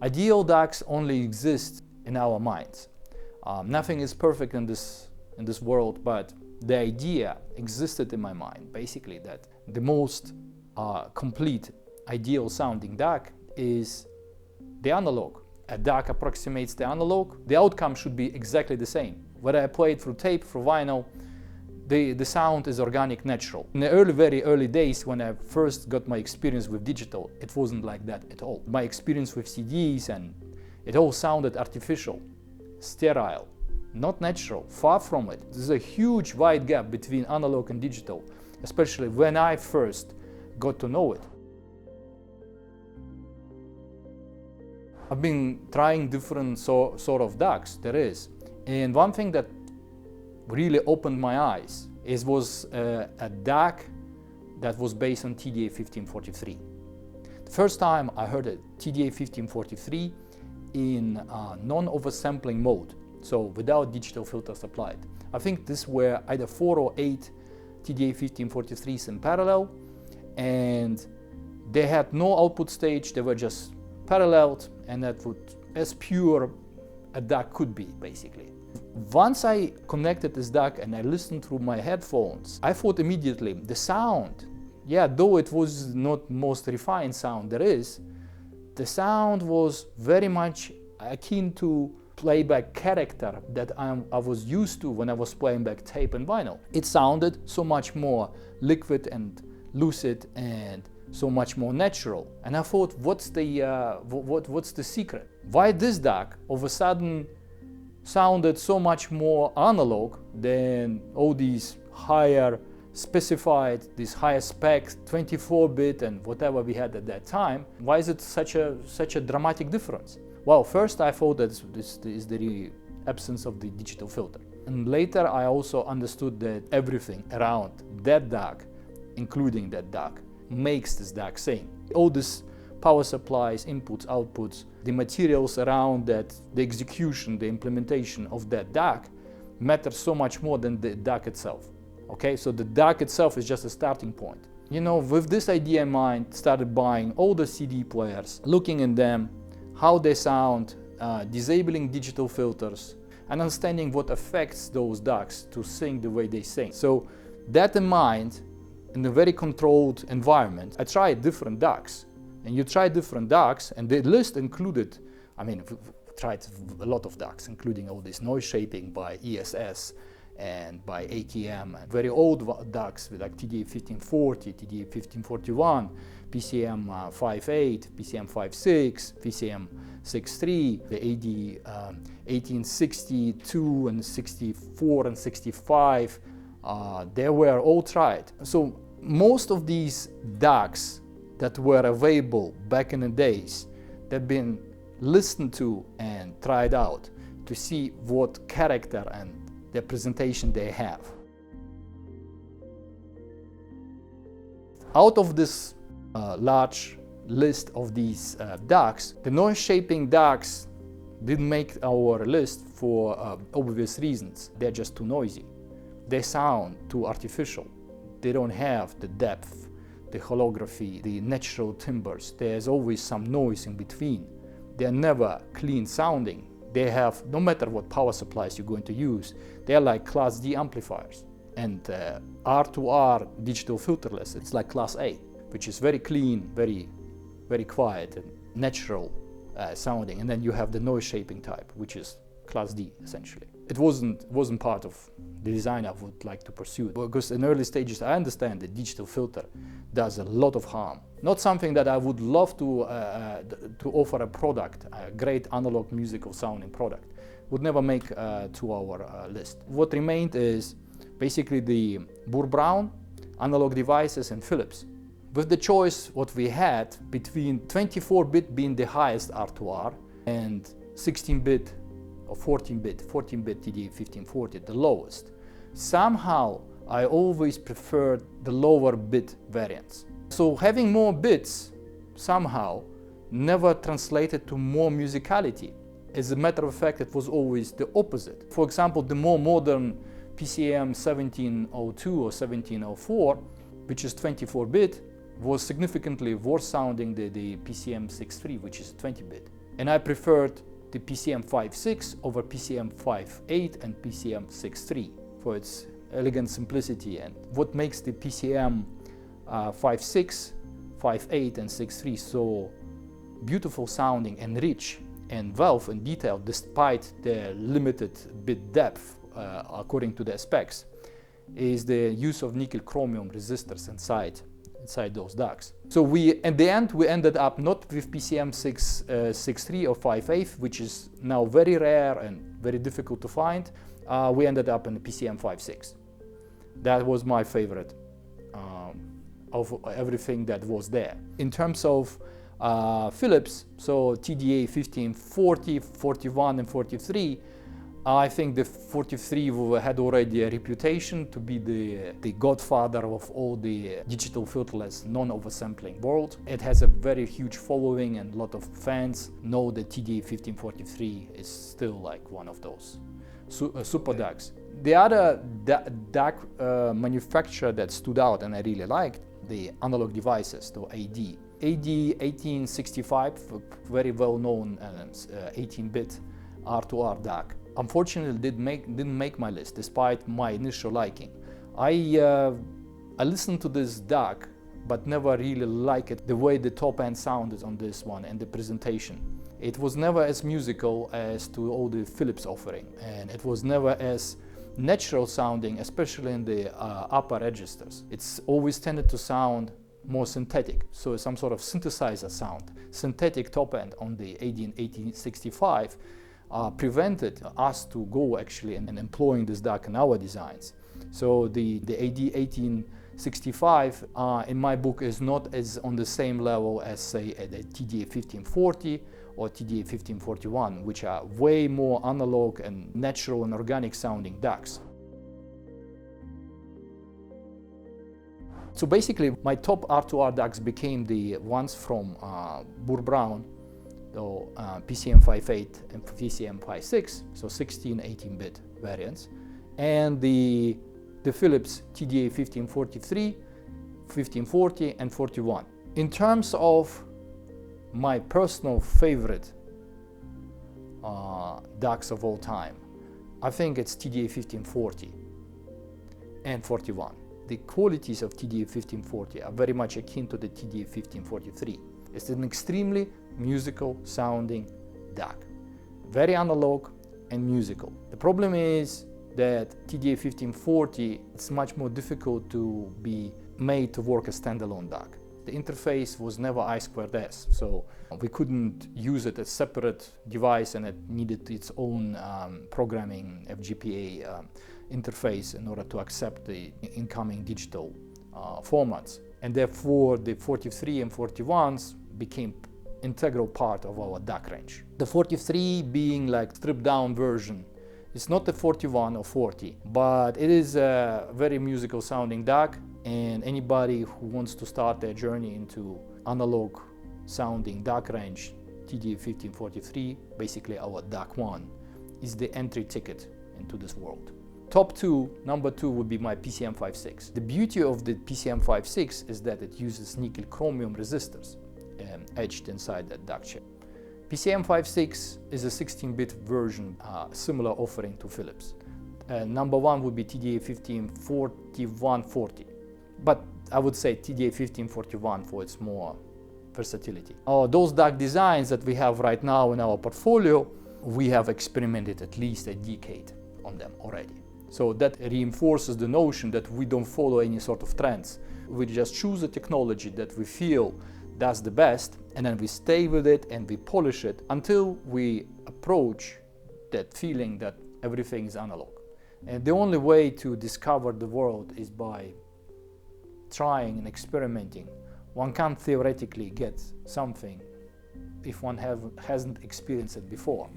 Ideal DACs only exist in our minds. Nothing is perfect in this world, but the idea existed in my mind, basically, that the most complete ideal sounding DAC is the analog. A DAC approximates the analog. The outcome should be exactly the same. Whether I play it through tape, through vinyl, the sound is organic, natural. In the very early days, when I first got my experience with digital, it wasn't like that at all. My experience with CDs, and it all sounded artificial, sterile, not natural, far from it. There's a huge wide gap between analog and digital, especially when I first got to know it. I've been trying different sort of DACs there is, and one thing that really opened my eyes was a DAC that was based on TDA1543. The first time I heard a TDA1543 in non-oversampling mode, so without digital filters applied. I think these were either 4 or 8 TDA1543s in parallel, and they had no output stage, they were just paralleled, and that would as pure a DAC could be, basically. Once I connected this DAC and I listened through my headphones, I thought immediately the sound, yeah, though it was not most refined sound there is, the sound was very much akin to playback character that I was used to when I was playing back tape and vinyl. It sounded so much more liquid and lucid and so much more natural. And I thought, what's the secret? Why this DAC all of a sudden sounded so much more analog than all these higher specified, these higher specs, 24-bit and whatever we had at that time? Why is it such a dramatic difference? Well, first I thought that this is the absence of the digital filter. And later I also understood that everything around that DAC, including that DAC, makes this DAC sing. All this power supplies, inputs, outputs, the materials around that, the execution, the implementation of that DAC matters so much more than the DAC itself. Okay, so the DAC itself is just a starting point. You know, with this idea in mind, started buying all the CD players, looking in them, how they sound, disabling digital filters, and understanding what affects those DACs to sing the way they sing. So that in mind, in a very controlled environment, I tried different DACs. And you try different DACs, and the list included, I mean, we tried a lot of DACs, including all this noise shaping by ESS and by AKM, and very old DACs with like TDA1540, TDA1541, PCM58, PCM56, PCM63, the AD1862 and 64 and 65, they were all tried. So most of these DACs that were available back in the days, they've been listened to and tried out to see what character and the presentation they have. Out of this large list of these DACs, the noise shaping DACs didn't make our list for obvious reasons. They're just too noisy. They sound too artificial. They don't have the depth, the holography, the natural timbres. There's always some noise in between. They're never clean sounding. They have, no matter what power supplies you're going to use, they're like Class D amplifiers. And R2R digital filterless, it's like Class A, which is very clean, very quiet and natural sounding. And then you have the noise shaping type, which is Class D essentially. It wasn't part of the design I would like to pursue, because in early stages I understand that digital filter does a lot of harm. Not something that I would love to offer a product, a great analog musical sounding product. Would never make to our list. What remained is basically the Burr analog devices and Philips. With the choice what we had between 24-bit being the highest R2R and 16-bit or 14-bit TDA1540, the lowest. Somehow I always preferred the lower bit variants. So having more bits somehow never translated to more musicality. As a matter of fact, it was always the opposite. For example, the more modern PCM1702 or 1704, which is 24-bit, was significantly worse sounding than the PCM63, which is 20-bit. and I preferred the PCM56 over PCM58 and PCM63 for its elegant simplicity. And what makes the PCM56, 58 and 63 so beautiful sounding and rich and wealth and detail despite the limited bit depth according to the specs is the use of nickel chromium resistors inside those DACs. So at the end we ended up not with PCM63 or 58, which is now very rare and very difficult to find. We ended up in the PCM56. That was my favorite of everything that was there. In terms of Philips, so TDA1540, 41 and 43, I think the 43 had already a reputation to be the godfather of all the digital filterless non-oversampling world. It has a very huge following and a lot of fans know that TDA1543 is still like one of those super DACs. The other DAC manufacturer that stood out and I really liked, the analog devices, the AD. AD1865, very well known 18-bit R2R DAC. Unfortunately, didn't make my list despite my initial liking. I listened to this DAC, but never really liked it, the way the top end sounded on this one and the presentation. It was never as musical as to all the Philips offering, and it was never as natural sounding, especially in the upper registers. It's always tended to sound more synthetic, so some sort of synthesizer sound. Synthetic top end on the AD1865 prevented us to go actually and employing this DAC in our designs. So the AD1865 in my book is not as on the same level as say the TDA1540 or TDA1541, which are way more analog and natural and organic sounding DACs. So basically my top R2R DACs became the ones from Burr, so PCM58 and PCM56, so 16, 18-bit variants, and the Philips TDA1543, 1540 and 41. In terms of my personal favorite DACs of all time, I think it's TDA1540 and 41. The qualities of TDA1540 are very much akin to the TDA1543. It's an extremely musical sounding DAC, very analog and musical. The problem is that TDA1540, it's much more difficult to be made to work as standalone DAC. The interface was never I2S, so we couldn't use it as a separate device, and it needed its own programming FGPA interface in order to accept the incoming digital formats. And therefore the 43 and 41s became integral part of our DAC range. The 43 being like stripped down version. It's not the 41 or 40, but it is a very musical sounding DAC, and anybody who wants to start their journey into analog sounding DAC range, TDA1543, basically our DAC 1, is the entry ticket into this world. Top two, number two would be my PCM56. The beauty of the PCM56 is that it uses nickel chromium resistors etched inside that DAC chip. PCM56 is a 16-bit version, similar offering to Philips. Number one would be TDA154140, but I would say TDA1541 for its more versatility. Those DAC designs that we have right now in our portfolio, we have experimented at least a decade on them already. So that reinforces the notion that we don't follow any sort of trends. We just choose a technology that we feel does the best, and then we stay with it and we polish it until we approach that feeling that everything is analog. And the only way to discover the world is by trying and experimenting. One can't theoretically get something if one hasn't experienced it before.